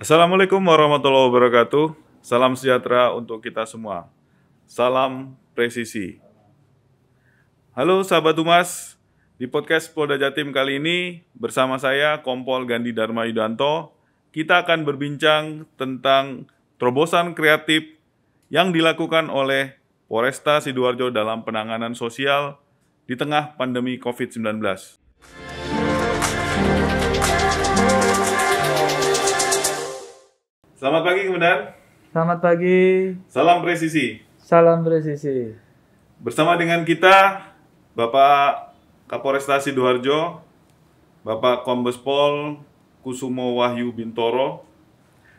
Assalamualaikum warahmatullahi wabarakatuh. Salam sejahtera untuk kita semua. Salam presisi. Halo sahabat Humas, di podcast Polda Jatim kali ini bersama saya Kompol Gandhi Dharma Yudanto, kita akan berbincang tentang terobosan kreatif yang dilakukan oleh Polresta Sidoarjo dalam penanganan sosial di tengah pandemi COVID-19. Selamat pagi, Komandan. Selamat pagi. Salam presisi. Salam presisi. Bersama dengan kita, Bapak Kapolresta Sidoarjo, Bapak Kombes Pol Kusumo Wahyu Bintoro.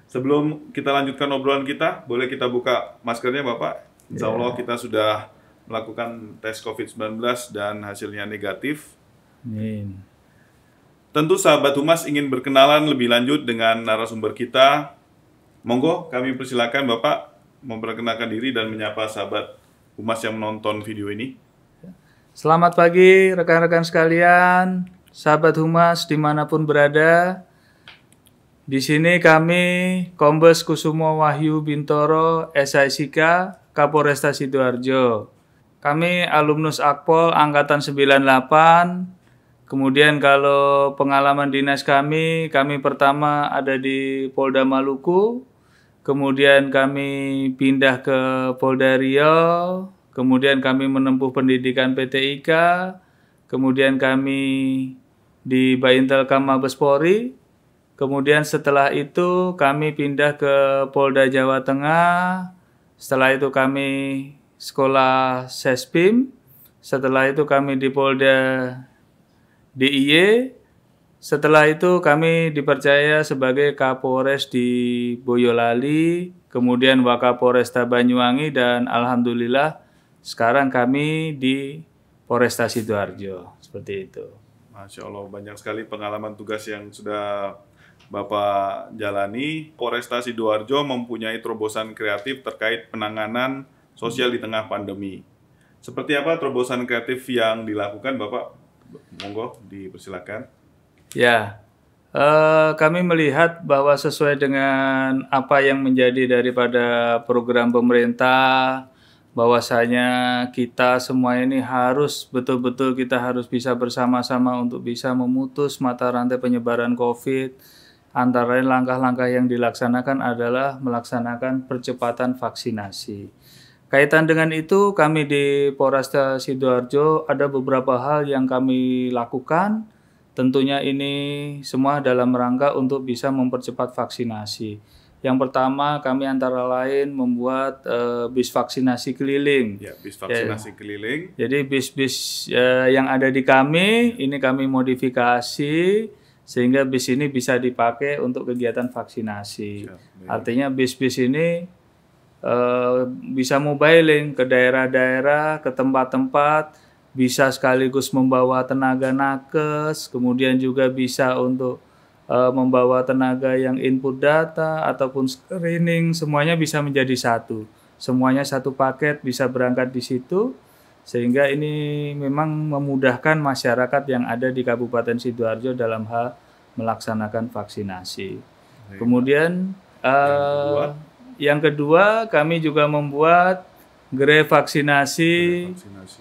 Sebelum kita lanjutkan obrolan kita, boleh kita buka maskernya, Bapak? Insya Allah kita sudah melakukan tes COVID-19 dan hasilnya negatif. Amin. Tentu sahabat Humas ingin berkenalan lebih lanjut dengan narasumber kita. Monggo, kami persilakan Bapak memperkenalkan diri dan menyapa sahabat Humas yang menonton video ini. Selamat pagi rekan-rekan sekalian, sahabat Humas dimanapun berada. Di sini kami Kombes Kusumo Wahyu Bintoro, SIK, Kapolresta Sidoarjo. Kami alumnus Akpol Angkatan 98. Kemudian kalau pengalaman dinas kami pertama ada di Polda Maluku. Kemudian kami pindah ke Polda Riau, kemudian kami menempuh pendidikan PTIK, kemudian kami di Baintelkam Mabes Polri, kemudian setelah itu kami pindah ke Polda Jawa Tengah, setelah itu kami sekolah Sespim, setelah itu kami di Polda DIY. Setelah itu kami dipercaya sebagai Kapolres di Boyolali, kemudian Wakapolresta Banyuwangi, dan alhamdulillah sekarang kami di Polresta Sidoarjo. Seperti itu. Masya Allah, banyak sekali pengalaman tugas yang sudah Bapak jalani. Polresta Sidoarjo mempunyai terobosan kreatif terkait penanganan sosial di tengah pandemi. Seperti apa terobosan kreatif yang dilakukan, Bapak? Monggo, dipersilakan. Ya, kami melihat bahwa sesuai dengan apa yang menjadi daripada program pemerintah, bahwasanya kita semua ini harus betul-betul kita harus bisa bersama-sama untuk bisa memutus mata rantai penyebaran COVID. Antara lain langkah-langkah yang dilaksanakan adalah melaksanakan percepatan vaksinasi. Kaitan dengan itu, kami di Polresta Sidoarjo ada beberapa hal yang kami lakukan. Tentunya ini semua dalam rangka untuk bisa mempercepat vaksinasi. Yang pertama, kami antara lain membuat bis vaksinasi keliling. Ya, bis vaksinasi keliling. Jadi bis-bis yang ada di kami, ini kami modifikasi sehingga bis ini bisa dipakai untuk kegiatan vaksinasi. Artinya bis-bis ini bisa mobiling ke daerah-daerah, ke tempat-tempat, bisa sekaligus membawa tenaga nakes, kemudian juga bisa untuk membawa tenaga yang input data ataupun screening, semuanya bisa menjadi satu. Semuanya satu paket bisa berangkat di situ, sehingga ini memang memudahkan masyarakat yang ada di Kabupaten Sidoarjo dalam hal melaksanakan vaksinasi. Kemudian yang kedua kami juga membuat gerai vaksinasi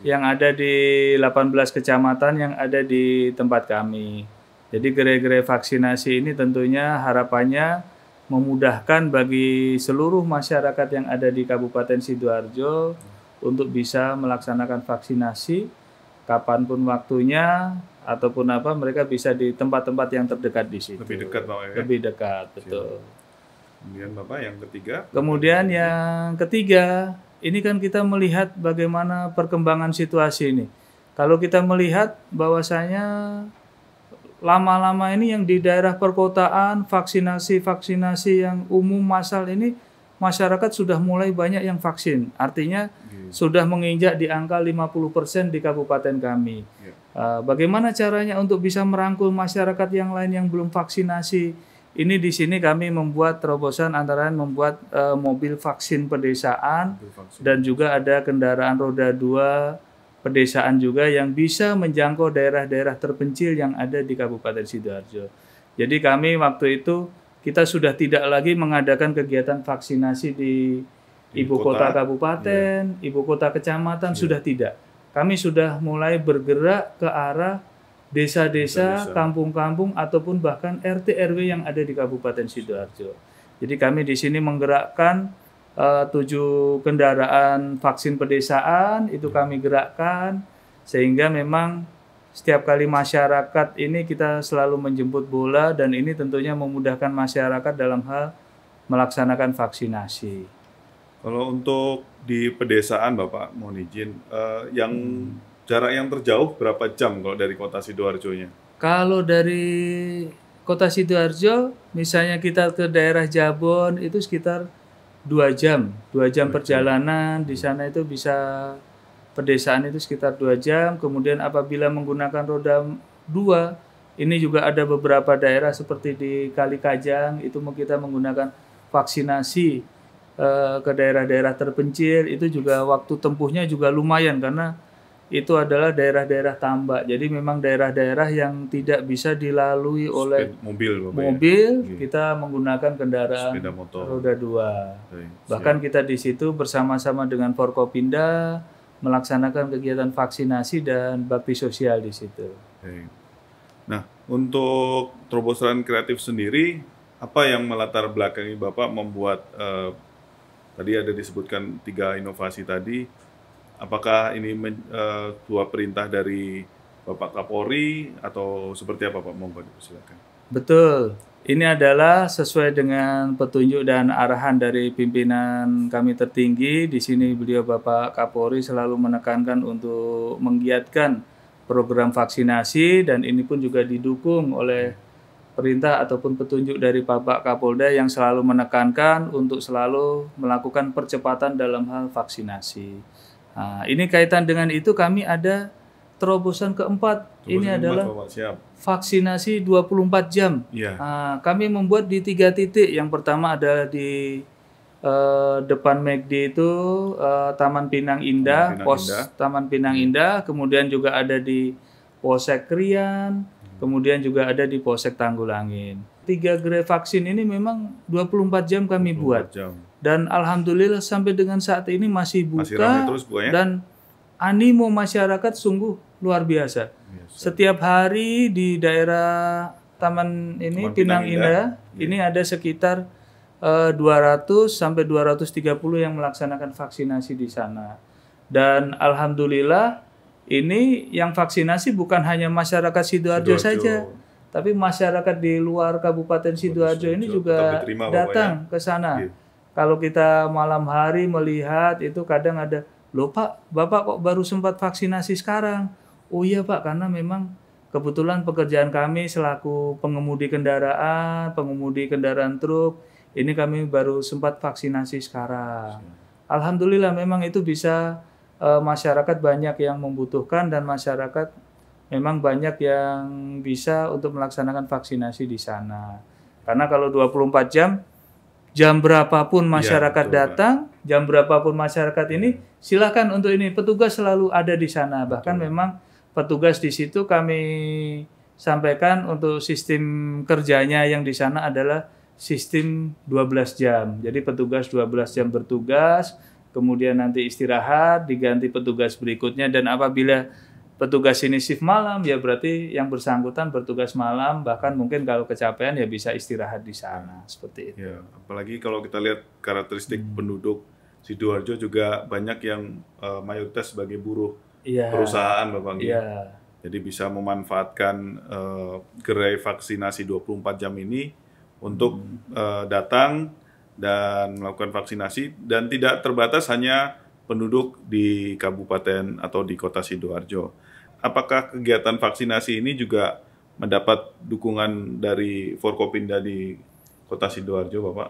yang ada di 18 kecamatan yang ada di tempat kami. Jadi gerai-gerai vaksinasi ini tentunya harapannya memudahkan bagi seluruh masyarakat yang ada di Kabupaten Sidoarjo untuk bisa melaksanakan vaksinasi kapanpun waktunya ataupun apa, mereka bisa di tempat-tempat yang terdekat di situ. Lebih dekat, Pak, ya? Lebih dekat, betul. Kemudian Bapak yang ketiga? Kemudian yang ketiga, ini kan kita melihat bagaimana perkembangan situasi ini. Kalau kita melihat bahwasanya lama-lama ini yang di daerah perkotaan, vaksinasi yang umum massal ini, masyarakat sudah mulai banyak yang vaksin. Artinya sudah menginjak di angka 50% di kabupaten kami. Bagaimana caranya untuk bisa merangkul masyarakat yang lain yang belum vaksinasi? Ini di sini kami membuat terobosan antara lain membuat mobil vaksin pedesaan dan juga ada kendaraan roda 2 pedesaan juga yang bisa menjangkau daerah-daerah terpencil yang ada di Kabupaten Sidoarjo. Jadi kami waktu itu kita sudah tidak lagi mengadakan kegiatan vaksinasi di ibu kota kabupaten, ibu kota kecamatan, sudah tidak. Kami sudah mulai bergerak ke arah desa-desa, kampung-kampung, ataupun bahkan RT RW yang ada di Kabupaten Sidoarjo. Jadi kami di sini menggerakkan 7 kendaraan vaksin pedesaan, itu kami gerakkan, sehingga memang setiap kali masyarakat ini kita selalu menjemput bola, dan ini tentunya memudahkan masyarakat dalam hal melaksanakan vaksinasi. Kalau untuk di pedesaan, Bapak mohon izin, yang jarak yang terjauh berapa jam kalau dari kota Sidoarjo-nya? Kalau dari kota Sidoarjo, misalnya kita ke daerah Jabon, itu sekitar 2 jam. 2 jam perjalanan, di sana itu bisa pedesaan itu sekitar 2 jam. Kemudian apabila menggunakan roda 2, ini juga ada beberapa daerah seperti di Kalikajang, itu kita menggunakan vaksinasi ke daerah-daerah terpencil, itu juga waktu tempuhnya juga lumayan karena itu adalah daerah-daerah tambak. Jadi memang daerah-daerah yang tidak bisa dilalui oleh mobil, kita menggunakan kendaraan roda 2. Bahkan kita di situ bersama-sama dengan Forkopimda melaksanakan kegiatan vaksinasi dan bakti sosial di situ. Nah, untuk terobosan kreatif sendiri, apa yang melatar belakangi Bapak membuat tadi ada disebutkan 3 inovasi tadi? Apakah ini sebuah perintah dari Bapak Kapolri atau seperti apa Pak? Monggo dipersilakan. Betul. Ini adalah sesuai dengan petunjuk dan arahan dari pimpinan kami tertinggi. Di sini beliau Bapak Kapolri selalu menekankan untuk menggiatkan program vaksinasi, dan ini pun juga didukung oleh perintah ataupun petunjuk dari Bapak Kapolda yang selalu menekankan untuk selalu melakukan percepatan dalam hal vaksinasi. Nah, ini kaitan dengan itu kami ada terobosan keempat. Ini adalah vaksinasi 24 jam. Nah, kami membuat di 3 titik. Yang pertama adalah di depan McD itu Taman Pinang Indah, Taman Pinang Indah. Kemudian juga ada di Polsek Krian, kemudian juga ada di Polsek Tanggulangin. 3 gerai vaksin ini memang 24 jam kami buat. Dan alhamdulillah sampai dengan saat ini masih buka, terus, Bu, ya? Dan animo masyarakat sungguh luar biasa. Setiap hari di daerah Taman Pinang Indah ini ada sekitar 200 sampai 230 yang melaksanakan vaksinasi di sana. Dan alhamdulillah ini yang vaksinasi bukan hanya masyarakat Sidoarjo saja, tapi masyarakat di luar Kabupaten Sidoarjo ini juga datang ke sana. Kalau kita malam hari melihat itu kadang ada, loh Pak, Bapak kok baru sempat vaksinasi sekarang? Oh iya Pak, karena memang kebetulan pekerjaan kami selaku pengemudi kendaraan truk, ini kami baru sempat vaksinasi sekarang. Alhamdulillah memang itu bisa masyarakat banyak yang membutuhkan, dan masyarakat memang banyak yang bisa untuk melaksanakan vaksinasi di sana. Karena kalau 24 jam berapapun masyarakat datang, jam berapapun masyarakat ini, silakan untuk ini, petugas selalu ada di sana. Bahkan memang petugas di situ kami sampaikan untuk sistem kerjanya yang di sana adalah sistem 12 jam. Jadi petugas 12 jam bertugas, kemudian nanti istirahat, diganti petugas berikutnya, dan apabila petugas ini shift malam, ya berarti yang bersangkutan bertugas malam, bahkan mungkin kalau kecapean ya bisa istirahat di sana, seperti itu. Ya, apalagi kalau kita lihat karakteristik penduduk Sidoarjo juga banyak yang mayoritas sebagai buruh perusahaan, Bapak. Jadi bisa memanfaatkan gerai vaksinasi 24 jam ini untuk datang dan melakukan vaksinasi, dan tidak terbatas hanya penduduk di kabupaten atau di kota Sidoarjo. Apakah kegiatan vaksinasi ini juga mendapat dukungan dari Forkopimda di kota Sidoarjo, Bapak?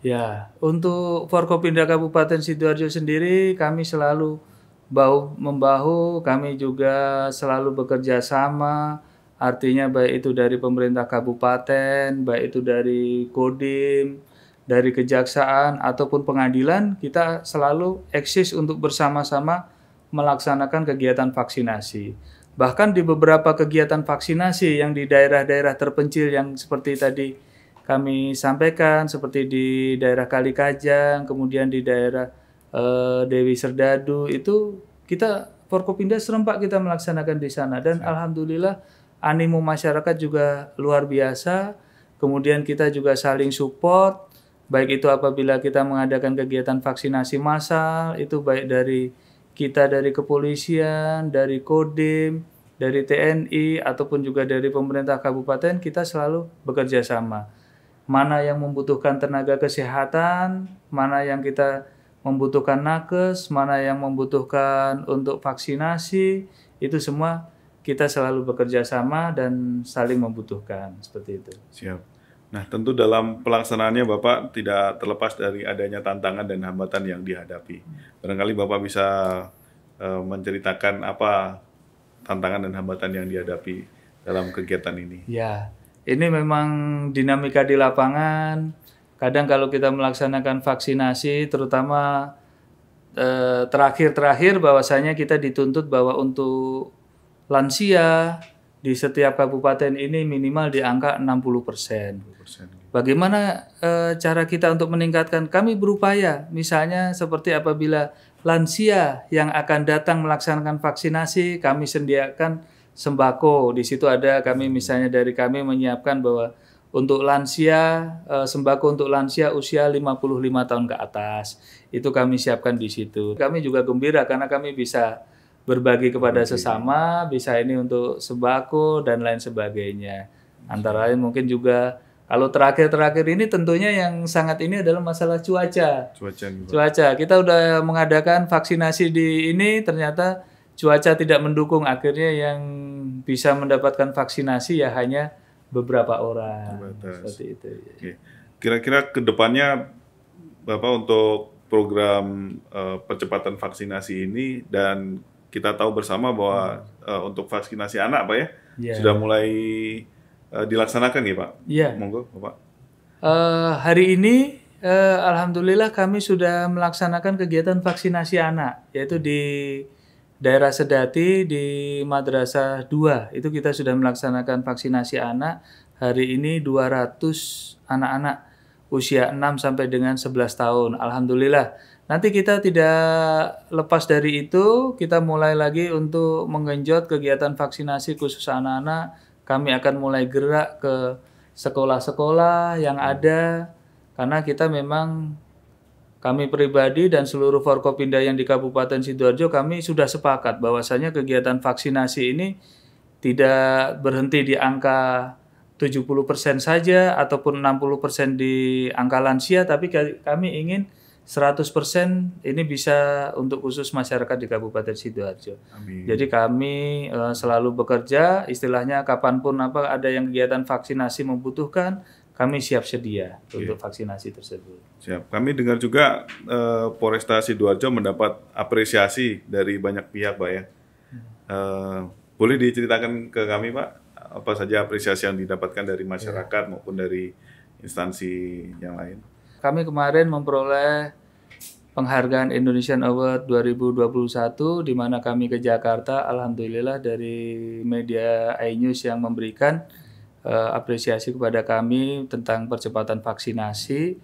Ya, untuk Forkopimda Kabupaten Sidoarjo sendiri kami selalu bahu-membahu, kami juga selalu bekerja sama, artinya baik itu dari pemerintah kabupaten, baik itu dari Kodim, dari kejaksaan ataupun pengadilan, kita selalu eksis untuk bersama-sama melaksanakan kegiatan vaksinasi. Bahkan di beberapa kegiatan vaksinasi yang di daerah-daerah terpencil yang seperti tadi kami sampaikan seperti di daerah Kalikajang, kemudian di daerah Dewi Serdadu itu kita Forkopimda serempak kita melaksanakan di sana dan alhamdulillah animo masyarakat juga luar biasa. Kemudian kita juga saling support, baik itu apabila kita mengadakan kegiatan vaksinasi massal, itu baik dari kita dari kepolisian, dari Kodim, dari TNI, ataupun juga dari pemerintah kabupaten, kita selalu bekerja sama. Mana yang membutuhkan tenaga kesehatan, mana yang kita membutuhkan nakes, mana yang membutuhkan untuk vaksinasi, itu semua kita selalu bekerja sama dan saling membutuhkan, seperti itu. Siap. Nah, tentu dalam pelaksanaannya Bapak tidak terlepas dari adanya tantangan dan hambatan yang dihadapi. Barangkali Bapak bisa menceritakan apa tantangan dan hambatan yang dihadapi dalam kegiatan ini. Ya, ini memang dinamika di lapangan. Kadang kalau kita melaksanakan vaksinasi, terutama terakhir bahwasanya kita dituntut bahwa untuk lansia di setiap kabupaten ini minimal di angka 60%. Bagaimana cara kita untuk meningkatkan? Kami berupaya, misalnya seperti apabila lansia yang akan datang melaksanakan vaksinasi, kami sediakan sembako. Di situ ada kami misalnya dari kami menyiapkan bahwa untuk lansia, sembako untuk lansia usia 55 tahun ke atas, itu kami siapkan di situ. Kami juga gembira karena kami bisa berbagi kepada sesama, bisa ini untuk sembako dan lain sebagainya. Antara lain mungkin juga kalau terakhir ini tentunya yang sangat ini adalah masalah cuaca. Cuaca. Kita udah mengadakan vaksinasi di ini, ternyata cuaca tidak mendukung. Akhirnya yang bisa mendapatkan vaksinasi ya hanya beberapa orang. Seperti itu. Oke. Kira-kira ke depannya Bapak untuk program percepatan vaksinasi ini, dan kita tahu bersama bahwa untuk vaksinasi anak Pak ya, sudah mulai dilaksanakan ya Pak? Iya. Monggo Bapak. Hari ini alhamdulillah kami sudah melaksanakan kegiatan vaksinasi anak, yaitu di daerah Sedati di Madrasah 2. Itu kita sudah melaksanakan vaksinasi anak. Hari ini 200 anak-anak usia 6 sampai dengan 11 tahun. Alhamdulillah. Nanti kita tidak lepas dari itu, kita mulai lagi untuk menggenjot kegiatan vaksinasi khusus anak-anak. Kami akan mulai gerak ke sekolah-sekolah yang ada, karena kita memang, kami pribadi dan seluruh Forkopimda yang di Kabupaten Sidoarjo, kami sudah sepakat bahwasanya kegiatan vaksinasi ini tidak berhenti di angka 70% saja ataupun 60% di angka lansia, tapi kami ingin 100% ini bisa untuk khusus masyarakat di Kabupaten Sidoarjo. Amin. Jadi kami selalu bekerja, istilahnya kapanpun ada yang kegiatan vaksinasi membutuhkan, kami siap sedia untuk vaksinasi tersebut. Siap. Kami dengar juga Polresta Sidoarjo mendapat apresiasi dari banyak pihak Pak ya. Boleh diceritakan ke kami Pak, apa saja apresiasi yang didapatkan dari masyarakat maupun dari instansi yang lain? Kami kemarin memperoleh penghargaan Indonesian Award 2021, di mana kami ke Jakarta, alhamdulillah dari media iNews yang memberikan apresiasi kepada kami tentang percepatan vaksinasi.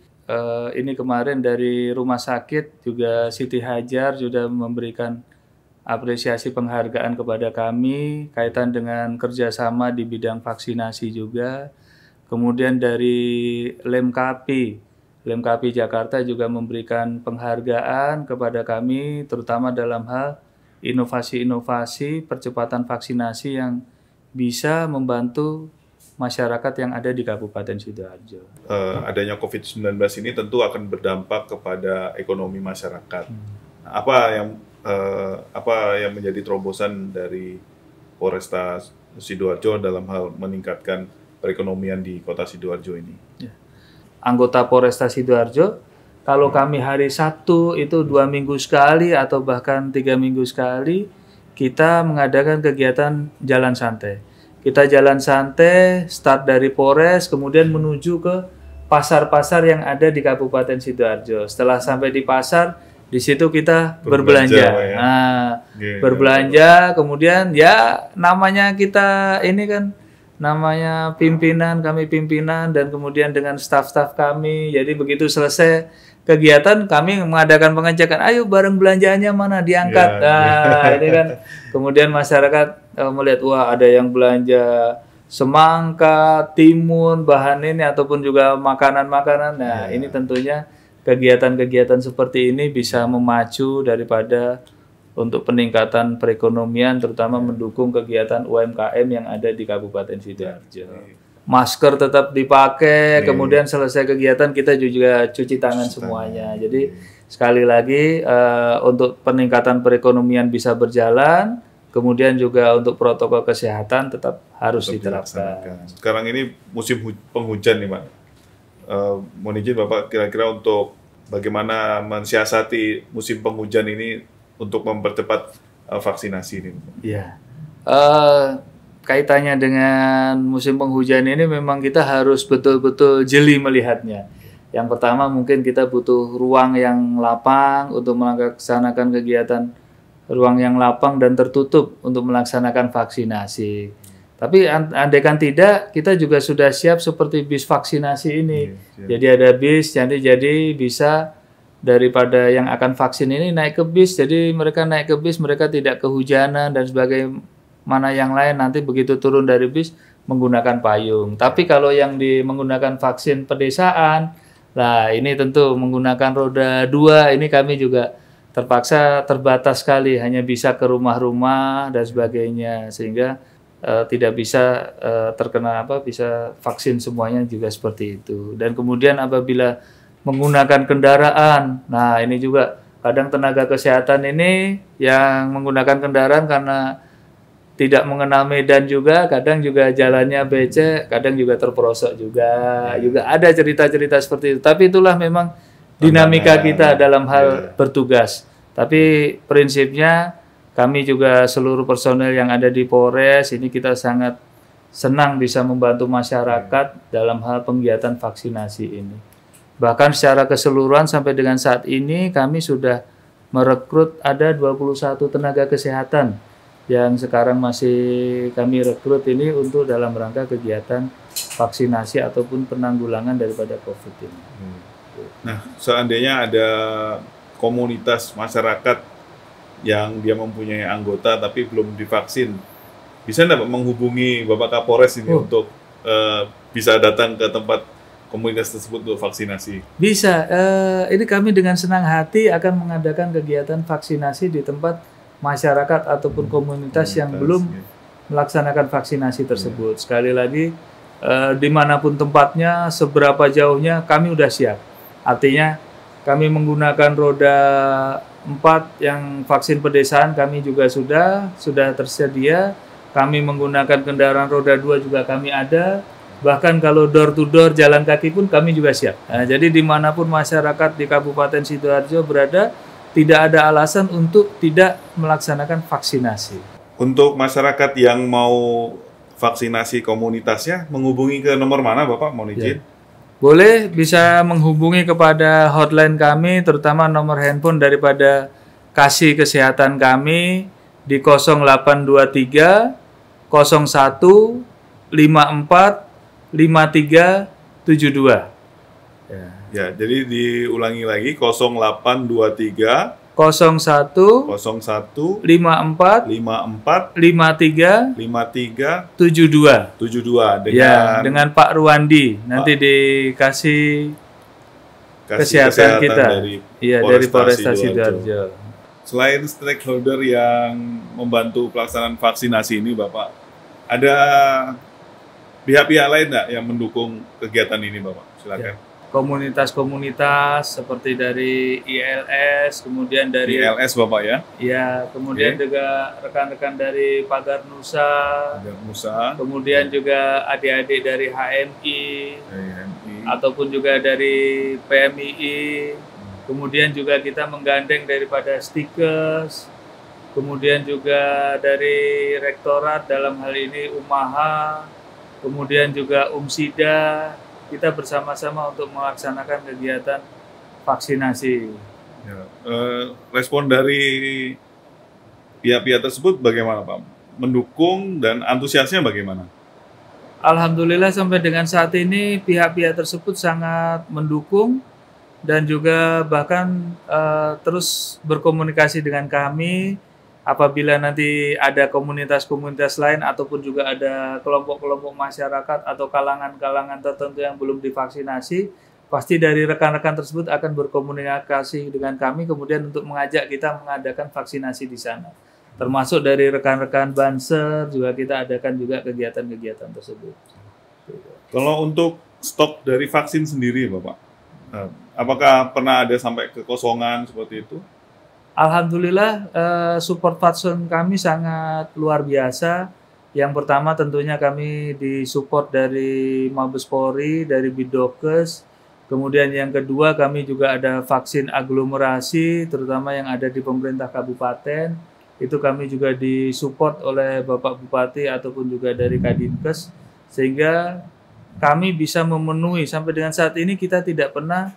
Ini kemarin dari rumah sakit juga Siti Hajar sudah memberikan apresiasi penghargaan kepada kami kaitan dengan kerjasama di bidang vaksinasi juga. Kemudian dari Lemkapi Jakarta juga memberikan penghargaan kepada kami, terutama dalam hal inovasi-inovasi percepatan vaksinasi yang bisa membantu masyarakat yang ada di Kabupaten Sidoarjo. Adanya COVID-19 ini tentu akan berdampak kepada ekonomi masyarakat. Apa yang menjadi terobosan dari Polresta Sidoarjo dalam hal meningkatkan perekonomian di Kota Sidoarjo ini? Ya. Anggota Polresta Sidoarjo, kalau kami hari Sabtu itu 2 minggu sekali atau bahkan 3 minggu sekali, kita mengadakan kegiatan jalan santai. Kita jalan santai, start dari Polres, kemudian menuju ke pasar-pasar yang ada di Kabupaten Sidoarjo. Setelah sampai di pasar, di situ kita berbelanja. Berbelanja, kemudian ya namanya kita ini kan namanya pimpinan, kami pimpinan dan kemudian dengan staf-staf kami. Jadi begitu selesai kegiatan kami mengadakan pengecekan, ayo barang belanjaannya mana diangkat. Ini kan kemudian masyarakat melihat wah ada yang belanja semangka, timun, bahan ini ataupun juga makanan-makanan. Nah, ini tentunya kegiatan-kegiatan seperti ini bisa memacu daripada untuk peningkatan perekonomian, terutama mendukung kegiatan UMKM yang ada di Kabupaten Sidoarjo. Masker tetap dipakai, kemudian selesai kegiatan kita juga cuci tangan semuanya. Jadi sekali lagi untuk peningkatan perekonomian bisa berjalan, kemudian juga untuk protokol kesehatan tetap harus diterapkan. Sekarang ini musim penghujan nih Pak. Mohon izin Bapak kira-kira untuk bagaimana mensiasati musim penghujan ini untuk mempercepat vaksinasi ini. Iya. Kaitannya dengan musim penghujan ini memang kita harus betul-betul jeli melihatnya. Yang pertama mungkin kita butuh ruang yang lapang untuk melaksanakan kegiatan, ruang yang lapang dan tertutup untuk melaksanakan vaksinasi. Tapi andaikan tidak, kita juga sudah siap seperti bis vaksinasi ini. Jadi ada bis, jadi bisa daripada yang akan vaksin ini naik ke bis, jadi mereka naik ke bis, mereka tidak kehujanan dan sebagaimana yang lain, nanti begitu turun dari bis menggunakan payung. Tapi kalau yang menggunakan vaksin pedesaan, nah ini tentu menggunakan roda 2, ini kami juga terpaksa terbatas sekali, hanya bisa ke rumah-rumah dan sebagainya, sehingga tidak bisa terkena bisa vaksin semuanya juga seperti itu. Dan kemudian apabila menggunakan kendaraan, nah ini juga kadang tenaga kesehatan ini yang menggunakan kendaraan karena tidak mengenal medan juga, kadang juga jalannya becek, kadang juga terperosok juga ada cerita-cerita seperti itu. Tapi itulah memang dinamika kita dalam hal bertugas. Tapi prinsipnya kami juga seluruh personel yang ada di Polres ini kita sangat senang bisa membantu masyarakat dalam hal penggiatan vaksinasi ini. Bahkan secara keseluruhan sampai dengan saat ini kami sudah merekrut ada 21 tenaga kesehatan yang sekarang masih kami rekrut ini untuk dalam rangka kegiatan vaksinasi ataupun penanggulangan daripada COVID ini. Nah, seandainya ada komunitas masyarakat yang dia mempunyai anggota tapi belum divaksin, bisa nggak menghubungi Bapak Kapolres ini untuk bisa datang ke tempat komunitas tersebut untuk vaksinasi? Bisa. Ini kami dengan senang hati akan mengadakan kegiatan vaksinasi di tempat masyarakat ataupun komunitas yang belum melaksanakan vaksinasi tersebut. Sekali lagi, dimanapun tempatnya, seberapa jauhnya, kami udah siap. Artinya, kami menggunakan roda 4 yang vaksin pedesaan kami juga sudah tersedia. Kami menggunakan kendaraan roda 2 juga kami ada. Bahkan kalau door to door jalan kaki pun kami juga siap. Nah, jadi dimanapun masyarakat di Kabupaten Sidoarjo berada, tidak ada alasan untuk tidak melaksanakan vaksinasi. Untuk masyarakat yang mau vaksinasi komunitasnya, menghubungi ke nomor mana Bapak? Mohon izin. Boleh, bisa menghubungi kepada hotline kami, terutama nomor handphone daripada Kasih Kesehatan kami di 0823 01 54 5372. Ya, jadi diulangi lagi 0823 01 54 53 72. Dengan Pak Ruandi. Nanti dikasih kesehatan kita. Dari Polres Sidoarjo. Selain stakeholder yang membantu pelaksanaan vaksinasi ini, Bapak, ada pihak-pihak lain nggak yang mendukung kegiatan ini, Bapak? Silakan. Komunitas-komunitas seperti dari ILS, kemudian dari ILS Bapak ya? Iya, kemudian juga rekan-rekan dari Pagar Nusa, kemudian juga adik-adik dari HMI, ataupun juga dari PMII, kemudian juga kita menggandeng daripada Stikers, kemudian juga dari Rektorat dalam hal ini Umaha, kemudian juga Umsida. Kita bersama-sama untuk melaksanakan kegiatan vaksinasi. Ya, respon dari pihak-pihak tersebut bagaimana Pak? Mendukung dan antusiasnya bagaimana? Alhamdulillah sampai dengan saat ini pihak-pihak tersebut sangat mendukung dan juga bahkan terus berkomunikasi dengan kami apabila nanti ada komunitas-komunitas lain ataupun juga ada kelompok-kelompok masyarakat atau kalangan-kalangan tertentu yang belum divaksinasi, pasti dari rekan-rekan tersebut akan berkomunikasi dengan kami kemudian untuk mengajak kita mengadakan vaksinasi di sana. Termasuk dari rekan-rekan Banser juga kita adakan juga kegiatan-kegiatan tersebut. Kalau untuk stok dari vaksin sendiri, Bapak, apakah pernah ada sampai kekosongan seperti itu? Alhamdulillah support vaksin kami sangat luar biasa. Yang pertama tentunya kami disupport dari Mabes Polri, dari Bidokes. Kemudian yang kedua kami juga ada vaksin aglomerasi, terutama yang ada di pemerintah kabupaten. Itu kami juga disupport oleh Bapak Bupati ataupun juga dari Kadinkes. Sehingga kami bisa memenuhi sampai dengan saat ini kita tidak pernah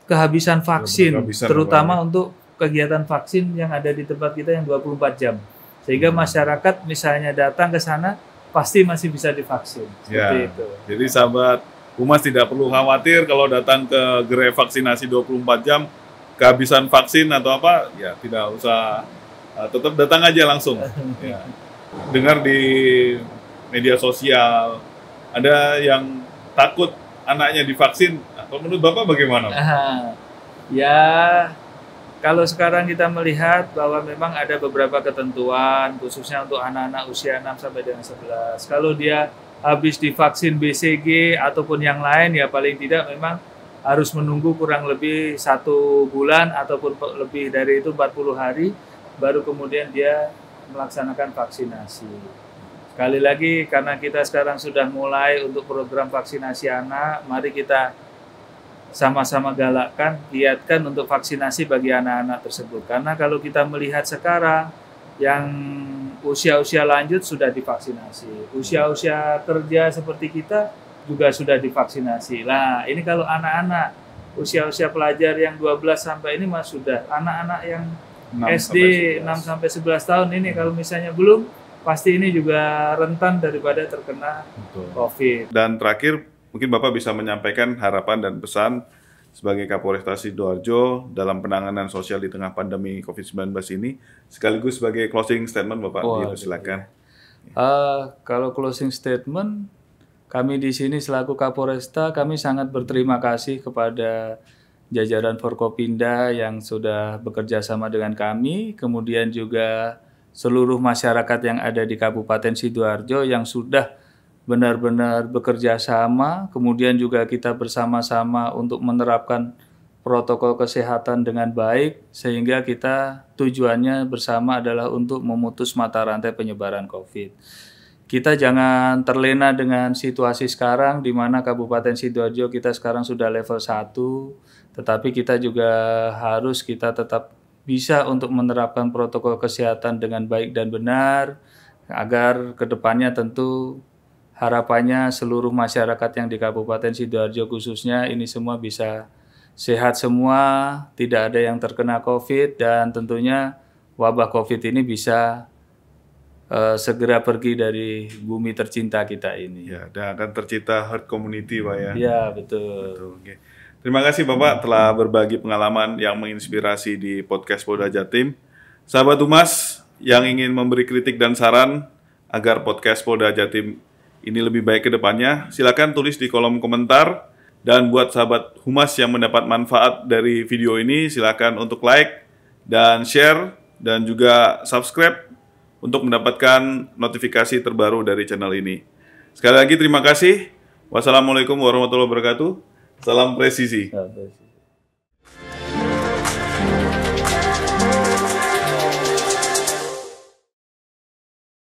kehabisan vaksin, terutama untuk kegiatan vaksin yang ada di tempat kita yang 24 jam. Sehingga masyarakat misalnya datang ke sana pasti masih bisa divaksin. Seperti itu. Jadi sahabat Humas tidak perlu khawatir kalau datang ke gerai vaksinasi 24 jam kehabisan vaksin atau apa, ya tidak usah, tetap datang aja langsung. Ya. Dengar di media sosial ada yang takut anaknya divaksin. Kalau menurut Bapak bagaimana? Ya, kalau sekarang kita melihat bahwa memang ada beberapa ketentuan khususnya untuk anak-anak usia 6 sampai dengan 11. Kalau dia habis divaksin BCG ataupun yang lain ya paling tidak memang harus menunggu kurang lebih 1 bulan ataupun lebih dari itu 40 hari baru kemudian dia melaksanakan vaksinasi. Sekali lagi karena kita sekarang sudah mulai untuk program vaksinasi anak, mari kita sama-sama galakkan, giatkan untuk vaksinasi bagi anak-anak tersebut. Karena kalau kita melihat sekarang yang usia-usia lanjut sudah divaksinasi, usia-usia kerja seperti kita juga sudah divaksinasi. Nah, ini kalau anak-anak usia-usia pelajar yang 12 sampai ini mas sudah, anak-anak yang SD 6 sampai 11 tahun ini kalau misalnya belum, pasti ini juga rentan daripada terkena COVID. Dan terakhir, mungkin Bapak bisa menyampaikan harapan dan pesan sebagai Kapolresta Sidoarjo dalam penanganan sosial di tengah pandemi COVID-19 ini, sekaligus sebagai closing statement Bapak, silakan. Kalau closing statement, kami di sini selaku Kapolresta, kami sangat berterima kasih kepada jajaran Forkopimda yang sudah bekerja sama dengan kami, kemudian juga seluruh masyarakat yang ada di Kabupaten Sidoarjo yang sudah benar-benar bekerja sama, kemudian juga kita bersama-sama untuk menerapkan protokol kesehatan dengan baik, sehingga kita tujuannya bersama adalah untuk memutus mata rantai penyebaran COVID. Kita jangan terlena dengan situasi sekarang, di mana Kabupaten Sidoarjo kita sekarang sudah level 1, tetapi kita juga harus kita tetap bisa untuk menerapkan protokol kesehatan dengan baik dan benar, agar kedepannya tentu harapannya seluruh masyarakat yang di Kabupaten Sidoarjo khususnya ini semua bisa sehat semua, tidak ada yang terkena COVID, dan tentunya wabah COVID ini bisa segera pergi dari bumi tercinta kita ini. Ya, dan akan tercipta herd community, Pak ya. Ya, betul. Betul, okay. Terima kasih Bapak telah berbagi pengalaman yang menginspirasi di podcast Polda Jatim. Sahabat Humas yang ingin memberi kritik dan saran agar podcast Polda Jatim ini lebih baik ke depannya, silakan tulis di kolom komentar. Dan buat sahabat Humas yang mendapat manfaat dari video ini, silakan untuk like dan share dan juga subscribe untuk mendapatkan notifikasi terbaru dari channel ini. Sekali lagi terima kasih. Wassalamualaikum warahmatullahi wabarakatuh. Salam presisi.